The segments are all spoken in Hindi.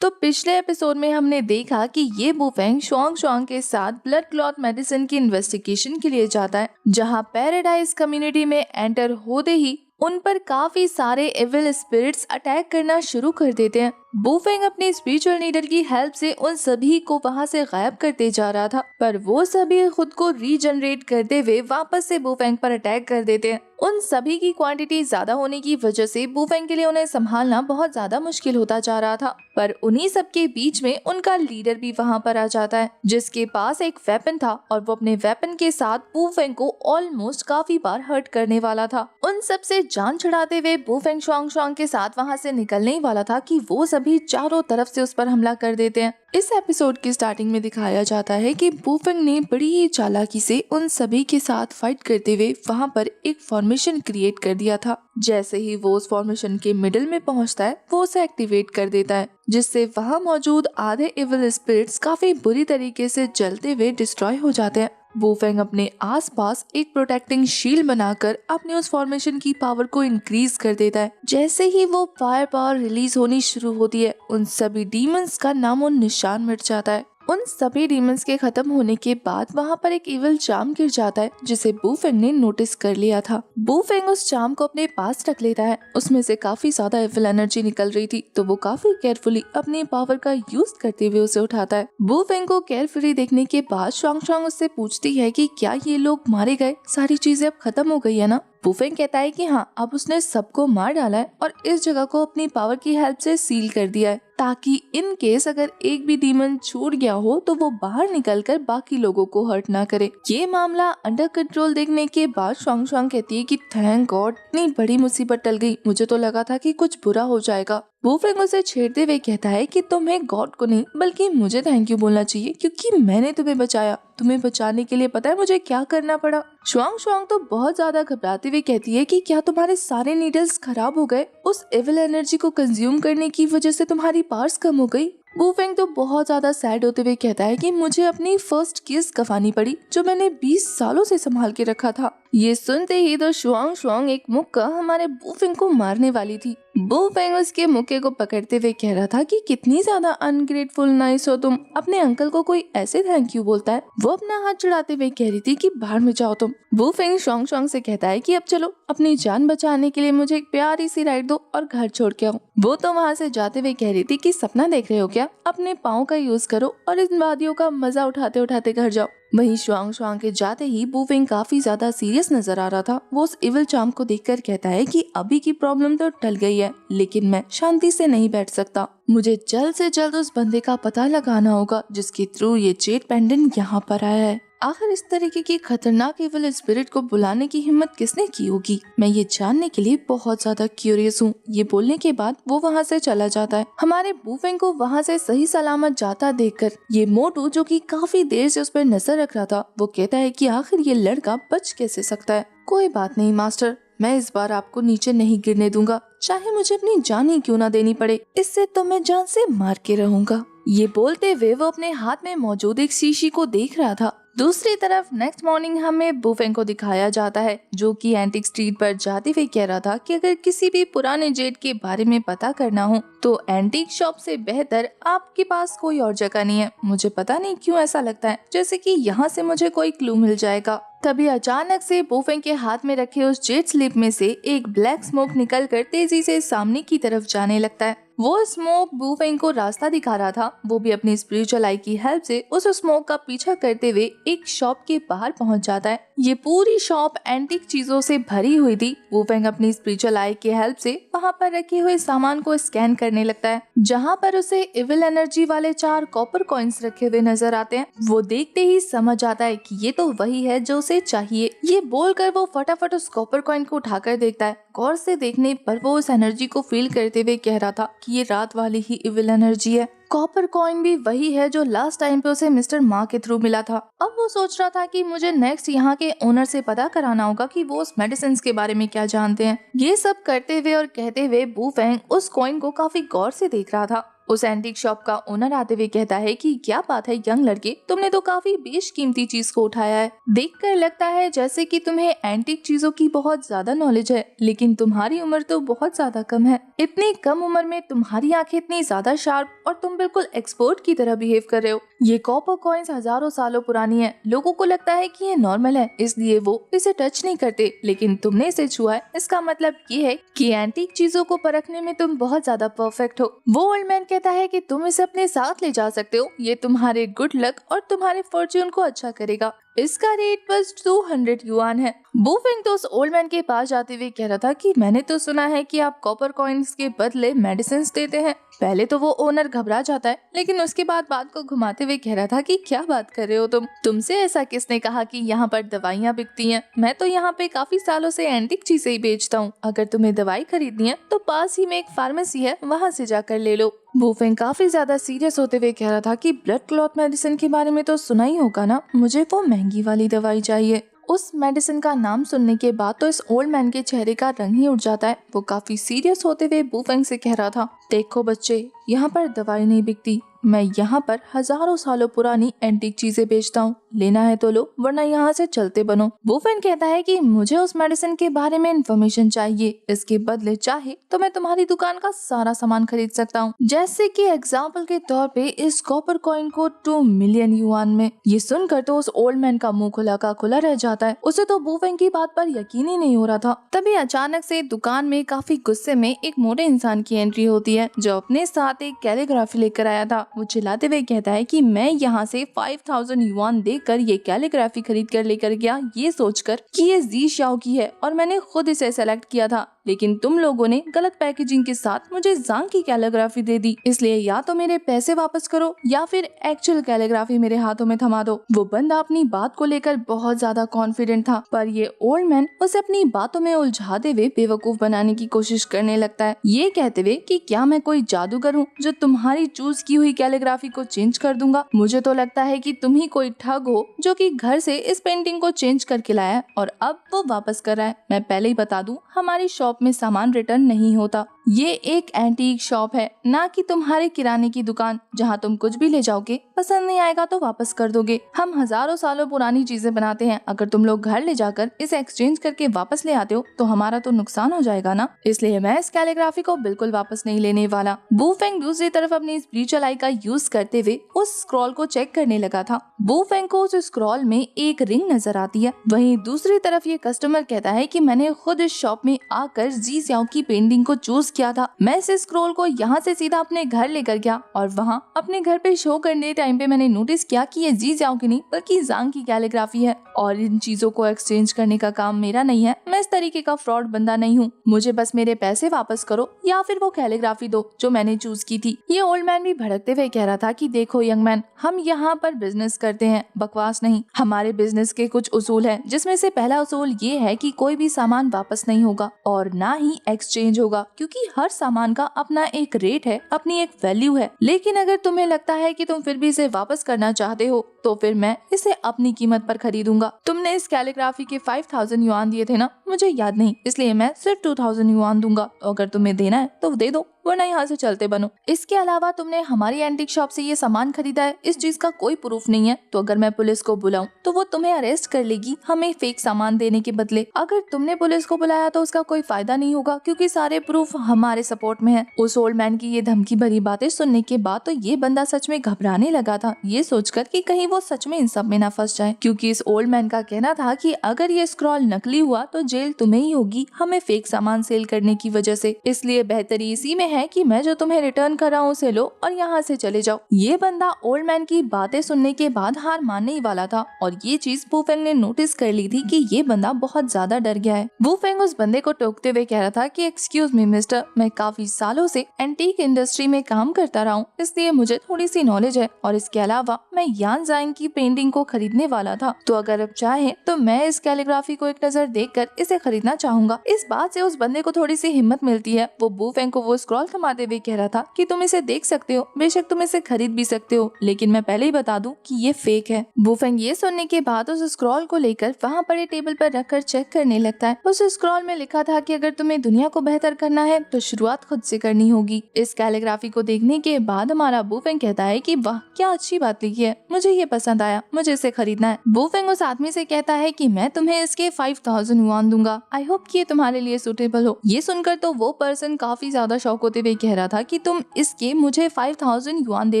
तो पिछले एपिसोड में हमने देखा कि ये बुफेंग शुआंग शुआंग के साथ ब्लड क्लॉट मेडिसिन की इन्वेस्टिगेशन के लिए जाता है, जहां पैराडाइज कम्युनिटी में एंटर होते ही उन पर काफी सारे एविल स्पिरिट्स अटैक करना शुरू कर देते हैं। बुफेंग अपने स्पिरिचुअल लीडर की हेल्प से उन सभी को वहां से गायब करते जा रहा था, पर वो सभी खुद को रीजनरेट करते हुए वापस से बुफेंग पर अटैक कर देते हैं। उन सभी की क्वांटिटी ज्यादा होने की वजह से बुफेंग के लिए उन्हें संभालना बहुत ज्यादा मुश्किल होता जा रहा था। पर उन्हीं सब के बीच में उनका लीडर भी वहां पर आ जाता है, जिसके पास एक वेपन था और वो अपने वेपन के साथ बुफेंग को ऑलमोस्ट काफी बार हर्ट करने वाला था। उन सब से जान छुड़ाते हुए बुफेंग शुआंग शुआंग के साथ वहां से निकलने ही वाला था कि वो सभी चारों तरफ से उस पर हमला कर देते हैं। इस एपिसोड की स्टार्टिंग में दिखाया जाता है कि बुफेंग ने बड़ी ही चालाकी से उन सभी के साथ फाइट करते हुए वहां पर एक फॉर्मेशन क्रिएट कर दिया था। जैसे ही वो उस फॉर्मेशन के मिडिल में पहुंचता है, वो उसे एक्टिवेट कर देता है, जिससे वहां मौजूद आधे इविल स्पिरिट्स काफी बुरी तरीके से जलते हुए डिस्ट्रॉय हो जाते हैं। बुफेंग अपने आसपास एक प्रोटेक्टिंग शील्ड बनाकर अपने उस फॉर्मेशन की पावर को इंक्रीज कर देता है। जैसे ही वो फायर पावर रिलीज होनी शुरू होती है, उन सभी डीमंस का नामो निशान मिट जाता है। उन सभी डीमंस के खत्म होने के बाद वहाँ पर एक इविल चार्म गिर जाता है, जिसे बुफेंग ने नोटिस कर लिया था। बुफेंग उस चार्म को अपने पास रख लेता है। उसमें से काफी ज्यादा इविल एनर्जी निकल रही थी, तो वो काफी केयरफुली अपनी पावर का यूज करते हुए उसे उठाता है। बुफेंग को केयरफुली देखने के बाद शुआंग शुआंग उससे पूछती है कि क्या ये लोग मारे गए, सारी चीजें अब खत्म हो गई है ना। बुफेंग कहता है कि हाँ, अब उसने सबको मार डाला है और इस जगह को अपनी पावर की हेल्प से सील कर दिया है, ताकि इन केस अगर एक भी डीमन छूट गया हो तो वो बाहर निकलकर बाकी लोगों को हर्ट ना करे। ये मामला अंडर कंट्रोल देखने के बाद शुआंग शुआंग कहती है कि थैंक गॉड, इतनी बड़ी मुसीबत टल गई, मुझे तो लगा था कि कुछ बुरा हो जाएगा। बुफेंग उसे छेड़ते हुए कहता है कि तुम्हें गॉड को नहीं बल्कि मुझे थैंक यू बोलना चाहिए, क्योंकि मैंने तुम्हें बचाया। तुम्हें बचाने के लिए पता है मुझे क्या करना पड़ा। शुआंग शुआंग तो बहुत ज्यादा घबराते हुए कहती है कि क्या तुम्हारे सारे नीडल्स खराब हो गए? उस एविल एनर्जी को कंज्यूम करने की वजह से तुम्हारी पावर्स कम हो गई? बुफेंग तो बहुत ज्यादा सैड होते हुए कहता है कि मुझे अपनी फर्स्ट किस गंवानी पड़ी, जो मैंने 20 सालों से संभाल के रखा था। ये सुनते ही तो शुआंग शुआंग एक मुक्का हमारे बुफेंग को मारने वाली थी। बुफेंग उसके मुक्के को पकड़ते हुए कह रहा था कि कितनी ज्यादा अनग्रेटफुल नाइस हो तुम, अपने अंकल को कोई ऐसे थैंक यू बोलता है। वो अपना हाथ चढ़ाते हुए कह रही थी कि बाहर में जाओ तुम। बुफेंग शुआंग शुआंग से कहता है कि अब चलो, अपनी जान बचाने के लिए मुझे एक प्यारी सी राइड दो और घर छोड़ के आओ। वो तो वहाँ से जाते हुए कह रही थी कि सपना देख रहे हो क्या, अपने पाँव का यूज करो और इन वादियों का मजा उठाते उठाते घर जाओ। वहीं शुआंग शुआंग के जाते ही बुफेंग काफी ज्यादा सीरियस नजर आ रहा था। वो उस इविल चार्म को देखकर कहता है कि अभी की प्रॉब्लम तो टल गई है, लेकिन मैं शांति से नहीं बैठ सकता। मुझे जल्द से जल्द उस बंदे का पता लगाना होगा जिसके थ्रू ये जेड पेंडेंट यहाँ पर आया है। आखिर इस तरीके की खतरनाक इविल स्पिरिट को बुलाने की हिम्मत किसने की होगी, मैं ये जानने के लिए बहुत ज्यादा क्यूरियस हूँ। ये बोलने के बाद वो वहाँ से चला जाता है। हमारे बुफेंग को वहाँ से सही सलामत जाता देखकर ये मोटू, जो कि काफी देर से उस पर नजर रख रहा था, वो कहता है कि आखिर ये लड़का बच कैसे सकता है। कोई बात नहीं मास्टर, मैं इस बार आपको नीचे नहीं गिरने दूंगा, चाहे मुझे अपनी जान ही क्यों ना देनी पड़े, इससे तो मैं जान से मार के रहूंगा। ये बोलते हुए वो अपने हाथ में मौजूद एक शीशी को देख रहा था। दूसरी तरफ नेक्स्ट मॉर्निंग हमें बुफेंग को दिखाया जाता है, जो कि एंटिक स्ट्रीट पर जाते हुए कह रहा था कि अगर किसी भी पुराने जेट के बारे में पता करना हो तो एंटीक शॉप से बेहतर आपके पास कोई और जगह नहीं है। मुझे पता नहीं क्यों ऐसा लगता है जैसे कि यहाँ से मुझे कोई क्लू मिल जाएगा। तभी अचानक से बुफेंग के हाथ में रखे उस जेट स्लिप में से एक ब्लैक स्मोक निकलकर तेजी से सामने की तरफ जाने लगता है। वो स्मोक बुफेंग को रास्ता दिखा रहा था। वो भी अपनी स्पिरिचुअल आई की हेल्प से उस स्मोक का पीछा करते हुए एक शॉप के बाहर पहुंच जाता है। ये पूरी शॉप एंटीक चीजों से भरी हुई थी। बुफेंग अपनी स्पिरिचुअल आई की हेल्प से वहाँ पर रखे हुए सामान को स्कैन करने लगता है, जहाँ पर उसे इविल एनर्जी वाले 4 कॉपर कॉइन्स रखे हुए नजर आते हैं। वो देखते ही समझ आता है कि ये तो वही है जो उसे चाहिए। ये बोलकर वो फटाफट उस कॉपर कॉइन को उठाकर देखता है। गौर से देखने पर वो उस एनर्जी को फील करते हुए कह रहा था कि ये रात वाली ही इविल एनर्जी है। कॉपर कॉइन भी वही है जो लास्ट टाइम पे उसे मिस्टर मा के थ्रू मिला था। अब वो सोच रहा था कि मुझे नेक्स्ट यहाँ के ओनर से पता कराना होगा कि वो उस मेडिसिन के बारे में क्या जानते हैं। ये सब करते हुए और कहते हुए बुफेंग उस कॉइन को काफी गौर से देख रहा था। उस एंटीक शॉप का ओनर आते हुए कहता है कि क्या बात है यंग लड़के, तुमने तो काफी बेशकीमती चीज को उठाया है। देखकर लगता है जैसे कि तुम्हें एंटीक चीजों की बहुत ज्यादा नॉलेज है, लेकिन तुम्हारी उम्र तो बहुत ज्यादा कम है। इतनी कम उम्र में तुम्हारी आंखें इतनी ज्यादा शार्प और तुम बिल्कुल एक्सपर्ट की तरह बिहेव कर रहे हो। ये कॉपर कॉइन्स हजारों सालों पुरानी है। लोगों को लगता है कि ये नॉर्मल है, इसलिए वो इसे टच नहीं करते, लेकिन तुमने इसे छुआ है, इसका मतलब ये है कि एंटीक चीजों को परखने में तुम बहुत ज्यादा परफेक्ट हो। वो ओल्ड मैन कहता है कि तुम इसे अपने साथ ले जा सकते हो, ये तुम्हारे गुड लक और तुम्हारे फॉर्च्यून को अच्छा करेगा। इसका रेट बस 200 युआन है। बूफेंग तो उस ओल्ड मैन के पास जाते हुए कह रहा था कि मैंने तो सुना है कि आप कॉपर कॉइन्स के बदले मेडिसिन देते हैं। पहले तो वो ओनर घबरा जाता है, लेकिन उसके बाद बात को घुमाते हुए कह रहा था कि क्या बात कर रहे हो तुमसे ऐसा किसने कहा कि यहाँ पर दवाइयाँ बिकती हैं? मैं तो यहाँ पे काफी सालों से एंटीक चीजें ही बेचता हूँ। अगर तुम्हें दवाई खरीदनी है तो पास ही में एक फार्मेसी है, वहाँ से जाकर ले लो। बूफेंग काफी ज्यादा सीरियस होते हुए कह रहा था कि ब्लड क्लॉट मेडिसिन के बारे में तो सुना ही होगा ना, मुझे वो महंगी वाली दवाई चाहिए। उस मेडिसिन का नाम सुनने के बाद तो इस ओल्ड मैन के चेहरे का रंग ही उड़ जाता है। वो काफी सीरियस होते हुए बूफेंग से कह रहा था, देखो बच्चे, यहाँ पर दवाई नहीं बिकती, मैं यहाँ पर हजारों सालों पुरानी एंटीक चीजें बेचता हूँ, लेना है तो लो वरना यहाँ से चलते बनो। बूफेन कहता है कि मुझे उस मेडिसिन के बारे में इन्फॉर्मेशन चाहिए, इसके बदले चाहे तो मैं तुम्हारी दुकान का सारा सामान खरीद सकता हूँ, जैसे कि एग्जाम्पल के तौर पे इस कॉपर कॉइन को 2 मिलियन युआन में। ये सुनकर तो उस ओल्ड मैन का मुंह खुला का खुला रह जाता है। उसे तो बूफेन की बात पर यकीन ही नहीं हो रहा था। तभी अचानक से दुकान में काफी गुस्से में एक मोटे इंसान की एंट्री होती है, जो अपने साथ एक कैलीग्राफी लेकर आया था। वो चिल्लाते हुए कहता है कि मैं यहाँ से 5000 युआन देकर ये कैलीग्राफी खरीद कर लेकर गया, ये सोचकर कि ये जी शाओ की है और मैंने खुद इसे सेलेक्ट किया था, लेकिन तुम लोगों ने गलत पैकेजिंग के साथ मुझे ज़ांग की कैलीग्राफी दे दी। इसलिए या तो मेरे पैसे वापस करो या फिर एक्चुअल कैलीग्राफी मेरे हाथों में थमा दो। वो बंदा अपनी बात को लेकर बहुत ज्यादा कॉन्फिडेंट था, पर ये ओल्ड मैन उसे अपनी बातों में उलझाते हुए बेवकूफ बनाने की कोशिश करने लगता है, ये कहते हुए कि क्या मैं कोई जादूगर हूँ जो तुम्हारी चूज की हुई कैलीग्राफी को चेंज कर दूंगा। मुझे तो लगता है कि तुम ही कोई ठग हो जो कि घर से इस पेंटिंग को चेंज करके लाया है और अब वो वापस कर रहा है। मैं पहले ही बता दूं, हमारी शॉप में सामान रिटर्न नहीं होता। ये एक एंटीक शॉप है, ना कि तुम्हारे किराने की दुकान जहाँ तुम कुछ भी ले जाओगे, पसंद नहीं आएगा तो वापस कर दोगे। हम हजारों सालों पुरानी चीजें बनाते हैं, अगर तुम लोग घर ले जाकर इसे एक्सचेंज करके वापस ले आते हो तो हमारा तो नुकसान हो जाएगा ना, इसलिए मैं इस कैलीग्राफी को बिल्कुल वापस नहीं लेने वाला। बूफेंग दूसरी तरफ अपनी स्पिरिचुअल आई का यूज करते हुए उस स्क्रॉल को चेक करने लगा था। बूफेंग को उस स्क्रॉल में एक रिंग नजर आती है। वहीं दूसरी तरफ ये कस्टमर कहता है कि मैंने खुद इस शॉप में आकर जी स्याओ की पेंटिंग को चूज किया था। मैं इस स्क्रॉल को यहाँ से सीधा अपने घर लेकर गया और वहाँ अपने घर पे शो करने टाइम पे मैंने नोटिस किया कि ये जी स्याओ की नहीं बल्कि ज़ांग की कैलीग्राफी है और इन चीजों को एक्सचेंज करने का काम मेरा नहीं है। मैं इस तरीके का फ्रॉड बंदा नहीं हूँ, मुझे बस मेरे पैसे वापस करो या फिर वो कैलीग्राफी दो जो मैंने चूज की थी। ये ओल्ड मैन भी भड़कते हुए कह रहा था कि देखो यंग मैन, हम यहाँ पर बिजनेस करते हैं, बकवास नहीं। हमारे बिजनेस के कुछ उसूल हैं, जिसमें से पहला उसूल ये है कि कोई भी सामान वापस नहीं होगा और ना ही एक्सचेंज होगा, क्योंकि हर सामान का अपना एक रेट है, अपनी एक वैल्यू है। लेकिन अगर तुम्हें लगता है कि तुम फिर भी इसे वापस करना चाहते हो तो फिर मैं इसे अपनी कीमत पर खरीदूंगा। तुमने इस कैलीग्राफी के 5000 युआन दिए थे ना, मुझे याद नहीं, इसलिए मैं सिर्फ 2000 युआन दूंगा। अगर तुम्हें देना है तो दे दो वरना यहाँ से चलते बनो। इसके अलावा तुमने हमारी एंटीक शॉप से ये सामान खरीदा है, इस चीज का कोई प्रूफ नहीं है, तो अगर मैं पुलिस को बुलाऊं तो वो तुम्हें अरेस्ट कर लेगी हमें फेक सामान देने के बदले। अगर तुमने पुलिस को बुलाया तो उसका कोई फायदा नहीं होगा, क्योंकि सारे प्रूफ हमारे सपोर्ट में है। उस ओल्ड मैन की ये धमकी भरी बातें सुनने के बाद तो ये बंदा सच में घबराने लगा था, ये सोचकर कि कहीं वो सच में इन सब में ना फंस जाए, क्योंकि इस ओल्ड मैन का कहना था कि अगर ये स्क्रॉल नकली हुआ तो जेल तुम्हें ही होगी, हमें फेक सामान सेल करने की वजह से। इसलिए बेहतरी इसी में है कि मैं जो तुम्हें रिटर्न कर रहा हूँ उसे लो और यहाँ से चले जाओ। ये बंदा ओल्ड मैन की बातें सुनने के बाद हार मानने ही वाला था और ये चीज बूफेंग ने नोटिस कर ली थी कि ये बंदा बहुत ज्यादा डर गया है। बूफेंग उस बंदे को टोकते हुए कह रहा था कि एक्सक्यूज मी मिस्टर, मैं काफी सालों से एंटीक इंडस्ट्री में काम करता रहा हूँ, इसलिए मुझे थोड़ी सी नॉलेज है और इसके अलावा मैं यान डिजाइन की पेंटिंग को खरीदने वाला था, तो अगर आप चाहें तो मैं इस कैलीग्राफी को एक नजर देखकर इसे खरीदना चाहूंगा। इस बात से उस बंदे को थोड़ी सी हिम्मत मिलती है। वो बू फेंग को वो स्क्रॉल थमाते हुए कह रहा था कि तुम इसे देख सकते हो, बेशक तुम इसे खरीद भी सकते हो, लेकिन मैं पहले ही बता दूं कि ये फेक है। बू फेंग ये सुनने के बाद उस स्क्रॉल को लेकर वहाँ पड़े टेबल पर रखकर चेक करने लगता है। उस स्क्रॉल में लिखा था कि अगर तुम्हें दुनिया को बेहतर करना है तो शुरुआत खुद से करनी होगी। इस कैलीग्राफी को देखने के बाद हमारा बू फेंग कहता है कि वाह क्या अच्छी बात लिखी है, मुझे ये पसंद आया, मुझे इसे खरीदना है। बू फेंग उस आदमी से कहता है कि मैं तुम्हें इसके 5000 युआन दूंगा, आई होप कि ये तुम्हारे लिए सूटेबल हो। ये सुनकर तो वो पर्सन काफी ज्यादा शौक होते हुए कह रहा था कि तुम इसके मुझे 5000 युआन दे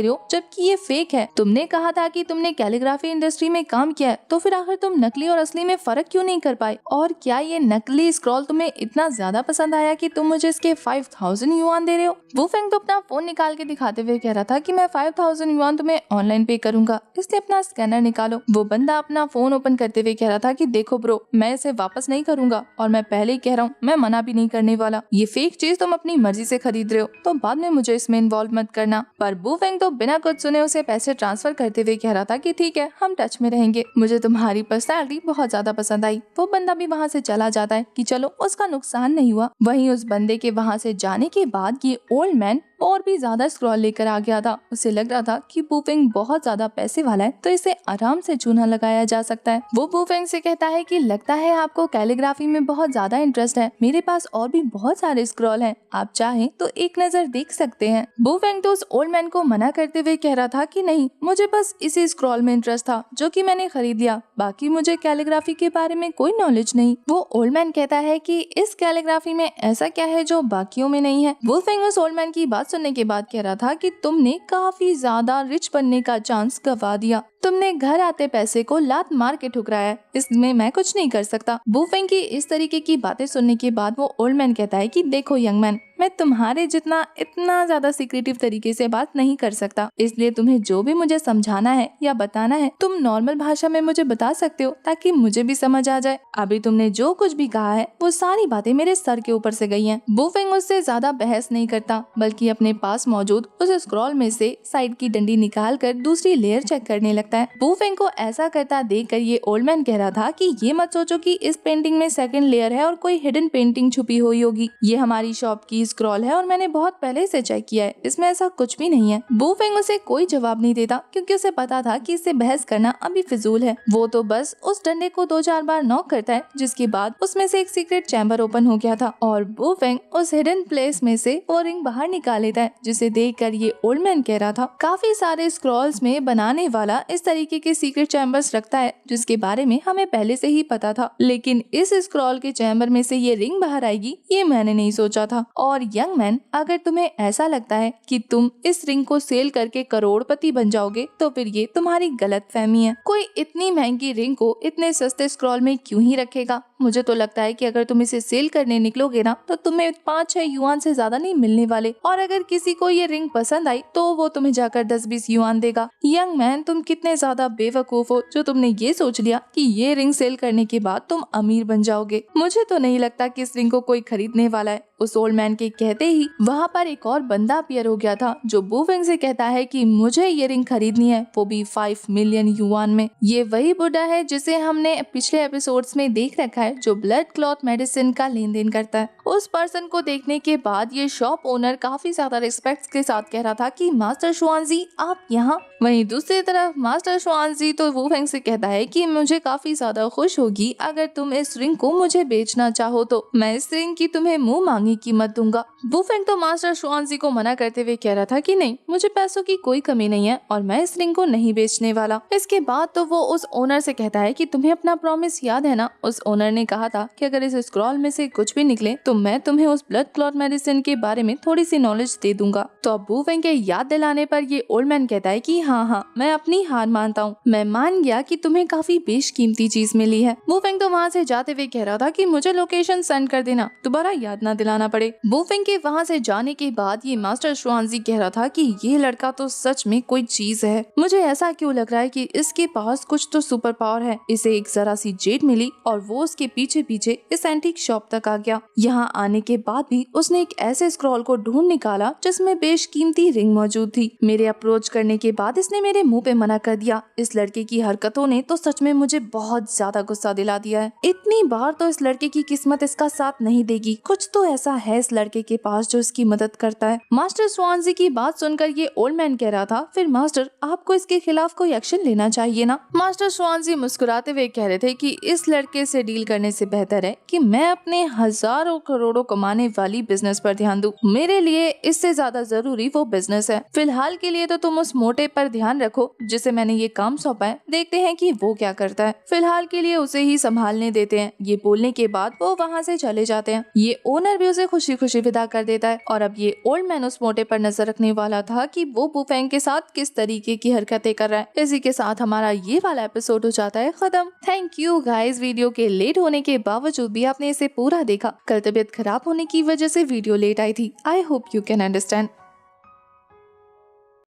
रहे हो जबकि ये फेक है। तुमने कहा था कि तुमने कैलीग्राफी इंडस्ट्री में काम किया है, तो फिर आखिर तुम नकली और असली में फर्क क्यों नहीं कर पाए? और क्या ये नकली स्क्रॉल तुम्हें इतना ज्यादा पसंद आया कि तुम मुझे इसके 5000 युआन दे रहे हो? वू फेंग तो अपना फोन निकाल के दिखाते हुए कह रहा था कि मैं 5000 युआन तुम्हें ऑनलाइन पे करूंगा, इसलिए अपना स्कैनर निकालो। वो बंदा अपना फोन ओपन करते हुए कह रहा था कि देखो ब्रो, मैं इसे वापस नहीं करूंगा और मैं पहले ही कह रहा हूँ मैं मना भी नहीं करने वाला। ये फेक चीज तुम अपनी मर्जी से खरीद रहे हो तो बाद में मुझे इसमें इन्वॉल्व मत करना। पर बू फेंग तो बिना कुछ सुने उसे पैसे ट्रांसफर करते हुए कह रहा था कि ठीक है, हम टच में रहेंगे, मुझे तुम्हारी पर्सनैलिटी बहुत ज्यादा पसंद आई। वो बंदा भी वहाँ से चला जाता है कि चलो उसका नुकसान नहीं हुआ। वहीं उस बंदे के वहाँ से जाने के बाद ये ओल्ड मैन और भी ज्यादा स्क्रॉल लेकर आ गया था। उसे लग रहा था कि बू फेंग बहुत ज्यादा पैसे वाला है तो इसे आराम से चूना लगाया जा सकता है। वो बू फेंग से कहता है कि लगता है आपको कैलीग्राफी में बहुत ज्यादा इंटरेस्ट है, मेरे पास और भी बहुत सारे स्क्रॉल हैं, आप चाहें तो एक नजर देख सकते हैं। बू फेंग तो उस ओल्ड मैन को मना करते हुए कह रहा था कि नहीं, मुझे बस इसी स्क्रॉल में इंटरेस्ट था जो कि मैंने खरीद लिया, बाकी मुझे कैलीग्राफी के बारे में कोई नॉलेज नहीं। वो ओल्ड मैन कहता है कि इस कैलीग्राफी में ऐसा क्या है जो बाकियों में नहीं है? वू फेंग उस ओल्ड मैन की बात सुनने के बाद कह रहा था कि तुमने काफी ज्यादा रिच बनने का चांस गवा दिया, तुमने घर आते पैसे को लात मार के ठुकराया, इसमें मैं कुछ नहीं कर सकता। बू फेंग की इस तरीके की बातें सुनने के बाद वो ओल्ड मैन कहता है कि देखो यंग मैन, मैं तुम्हारे जितना इतना ज्यादा सीक्रेटिव तरीके से बात नहीं कर सकता, इसलिए तुम्हें जो भी मुझे समझाना है या बताना है तुम नॉर्मल भाषा में मुझे बता सकते हो ताकि मुझे भी समझ आ जाए। अभी तुमने जो कुछ भी कहा है वो सारी बातें मेरे सर के ऊपर से गई हैं। बू फेंग उससे ज्यादा बहस नहीं करता बल्कि अपने पास मौजूद उस स्क्रॉल में से साइड की डंडी निकाल कर दूसरी लेयर चेक करने लगता है। बू फेंग को ऐसा करता देखकर ये ओल्ड मैन कह रहा था कि ये मत सोचो कि इस पेंटिंग में सेकंड लेयर है और कोई हिडन पेंटिंग छुपी हुई होगी, ये हमारी शॉप की स्क्रॉल है और मैंने बहुत पहले से चेक किया है, इसमें ऐसा कुछ भी नहीं है। बू फेंग उसे कोई जवाब नहीं देता क्योंकि उसे पता था कि इससे बहस करना अभी फिजूल है। वो तो बस उस डंडे को 2-4 बार नॉक करता है जिसके बाद उसमें से एक सीक्रेट चैम्बर ओपन हो गया था और बू फेंग उस हिडन प्लेस में से वो रिंग बाहर निकाल लेता है, जिसे देखकर ये ओल्ड मैन कह रहा था काफी सारे स्क्रॉल्स में बनाने वाला इस तरीके के सीक्रेट चैम्बर्स रखता है जिसके बारे में हमें पहले से ही पता था, लेकिन इस स्क्रॉल के चैम्बर में से ये रिंग बाहर आएगी ये मैंने नहीं सोचा था। और यंग मैन, अगर तुम्हें ऐसा लगता है कि तुम इस रिंग को सेल करके करोड़पति बन जाओगे तो फिर ये तुम्हारी गलतफहमी है। कोई इतनी महंगी रिंग को इतने सस्ते स्क्रॉल में क्यों ही रखेगा? मुझे तो लगता है कि अगर तुम इसे सेल करने निकलोगे ना तो तुम्हें 5-6 युआन से ज्यादा नहीं मिलने वाले, और अगर किसी को ये रिंग पसंद आई तो वो तुम्हें जाकर 10-20 युआन देगा। यंग मैन, तुम कितने ज्यादा बेवकूफ हो जो तुमने ये सोच लिया कि ये रिंग सेल करने के बाद तुम अमीर बन जाओगे। मुझे तो नहीं लगता कि इस रिंग को कोई खरीदने वाला है। उस ओल्ड मैन के कहते ही वहाँ पर एक और बंदा अपीयर हो गया था जो बू फेंग से कहता है कि मुझे ये रिंग खरीदनी है, वो भी 5 मिलियन युआन में। ये वही बुड्ढा है जिसे हमने पिछले एपिसोड्स में देख रखा है जो ब्लड क्लॉथ मेडिसिन का लेन देन करता है। उस पर्सन को देखने के बाद ये शॉप ओनर काफी ज्यादा रिस्पेक्ट के साथ कह रहा था कि मास्टर शुआनजी आप यहाँ। वहीं दूसरी तरफ मास्टर शुआनजी तो वू फेंग से कहता है कि मुझे काफी ज्यादा खुश होगी अगर तुम इस रिंग को मुझे बेचना चाहो तो मैं इस रिंग की तुम्हें मुंह मांगी कीमत दूंगा। वू फेंग तो मास्टर शुआनजी को मना करते हुए कह रहा था कि नहीं, मुझे पैसों की कोई कमी नहीं है और मैं इस रिंग को नहीं बेचने वाला। इसके बाद तो वो उस ओनर से कहता है कि तुम्हें अपना प्रॉमिस याद है ना? उस ओनर ने कहा था कि अगर इस स्क्रॉल में से कुछ भी निकले तो मैं तुम्हें उस ब्लड क्लॉट मेडिसिन के बारे में थोड़ी सी नॉलेज दे दूंगा। तो अब वू फेंग के याद दिलाने पर ये ओल्ड मैन कहता है कि हाँ मैं अपनी हार मानता हूँ, मैं मान गया कि तुम्हें काफी बेशकीमती चीज मिली है। वू फेंग तो वहाँ से जाते हुए कह रहा था कि मुझे लोकेशन सेंड कर देना, दोबारा याद ना दिलाना। जाना पड़े। वुफेंग के वहाँ से जाने के बाद ये मास्टर शुआंजी कह रहा था कि ये लड़का तो सच में कोई चीज है। मुझे ऐसा क्यों लग रहा है कि इसके पास कुछ तो सुपर पावर है। इसे एक जरा सी जेट मिली और वो उसके पीछे पीछे इस एंटीक शॉप तक आ गया। यहाँ आने के बाद भी उसने एक ऐसे स्क्रॉल को ढूंढ निकाला जिसमें बेशकीमती रिंग मौजूद थी। मेरे अप्रोच करने के बाद इसने मेरे मुंह पे मना कर दिया। इस लड़के की हरकतों ने तो सच में मुझे बहुत ज्यादा गुस्सा दिला दिया है। इतनी बार तो इस लड़के की किस्मत इसका साथ नहीं देगी। कुछ तो ऐसा है इस लड़के के पास जो इसकी मदद करता है। मास्टर स्वानजी की बात सुनकर ये ओल्ड मैन कह रहा था, फिर मास्टर आपको इसके खिलाफ कोई एक्शन लेना चाहिए ना। मास्टर स्वानजी मुस्कुराते हुए कह रहे थे कि इस लड़के से डील करने से बेहतर है कि मैं अपने हजारों करोड़ों कमाने वाली बिजनेस पर ध्यान दूं। मेरे लिए इससे ज्यादा जरूरी वो बिजनेस है। फिलहाल के लिए तो तुम उस मोटे पर ध्यान रखो जिसे मैंने ये काम सौंपा है। देखते हैं कि वो क्या करता है। फिलहाल के लिए उसे ही संभालने देते हैं। ये बोलने के बाद वो वहाँ से चले जाते हैं। ये ओनर भी उसे खुशी खुशी विदा कर देता है और अब ये ओल्ड मैन उस मोटे पर नजर रखने वाला था कि वो वुफेंग के साथ किस तरीके की हरकतें कर रहा है। इसी के साथ हमारा ये वाला एपिसोड हो जाता है खत्म। थैंक यू गाइस, वीडियो के लेट होने के बावजूद भी आपने इसे पूरा देखा। कल तबीयत खराब होने की वजह से वीडियो लेट आई थी। I hope you can understand.